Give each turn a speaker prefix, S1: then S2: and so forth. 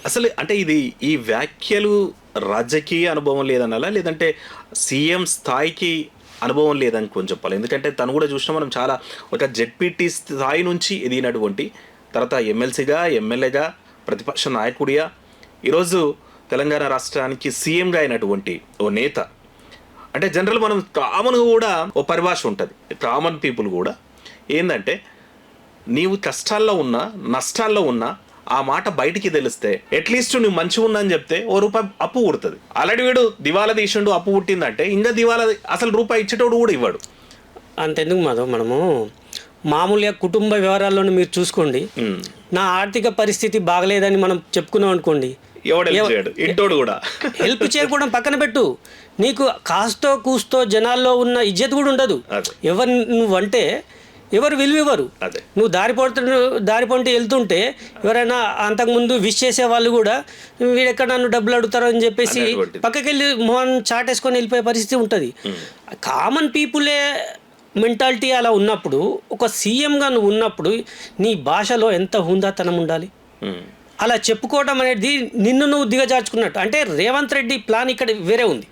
S1: అసలు అంటే ఇది ఈ వ్యాఖ్యలు రాజకీయ అనుభవం లేదనాలా, లేదంటే సీఎం స్థాయికి అనుభవం లేదని కొంచెం చెప్పాలి. ఎందుకంటే తను కూడా చూసినా మనం చాలా ఒక జెడ్పీటీ స్థాయి నుంచి ఎదిగినటువంటి తర్వాత ఎమ్మెల్సీగా, ఎమ్మెల్యేగా, ప్రతిపక్ష నాయకుడిగా, ఈరోజు తెలంగాణ రాష్ట్రానికి సీఎంగా అయినటువంటి ఓ నేత. అంటే జనరల్ మనం కామన్ కూడా ఓ పరిభాష ఉంటుంది, కామన్ పీపుల్ కూడా ఏంటంటే నీవు కష్టాల్లో ఉన్నా నష్టాల్లో ఉన్నా ఆ మాట బయటికి తెలిస్తే అట్లీస్ట్ నువ్వు మంచిగా ఉన్నా అని చెప్తే ఓ రూపాయి అప్పు పుడుతుంది. ఆల్రెడీ వీడు దివాలా తీసిండు, అప్పు పుట్టిందంటే ఇంకా దివాలా అసలు రూపాయి ఇచ్చేటోడు కూడా ఇవ్వడు.
S2: అంతెందుకు మాధవ్, మనము మామూలుగా కుటుంబ వ్యవహారాల్లోనే మీరు చూసుకోండి, నా ఆర్థిక పరిస్థితి బాగలేదని మనం చెప్పుకున్నాం అనుకోండి,
S1: ఇంటోడు కూడా
S2: హెల్ప్ చేయకపోవడం పక్కన పెట్టు, నీకు కాస్తో కూస్తో జనాల్లో ఉన్న ఇజ్జత్ కూడా ఉండదు. ఎవరు నువ్వంటే ఎవరు విలువివ్వరు. నువ్వు దారిపోంటే వెళ్తుంటే ఎవరైనా అంతకుముందు విష్ చేసే వాళ్ళు కూడా వీడెక్కడ నన్ను డబ్బులు అడుగుతారో అని చెప్పేసి పక్కకెళ్ళి మొహన్ చాటేసుకొని వెళ్ళిపోయే పరిస్థితి ఉంటుంది. కామన్ పీపులే మెంటాలిటీ అలా ఉన్నప్పుడు, ఒక సీఎంగా నువ్వు ఉన్నప్పుడు నీ భాషలో ఎంత హుందాతనం ఉండాలి. అలా చెప్పుకోవడం అనేది నిన్ను నువ్వు దిగజార్చుకున్నట్టు. అంటే రేవంత్ రెడ్డి ప్లాన్ ఇక్కడ వేరే ఉంది.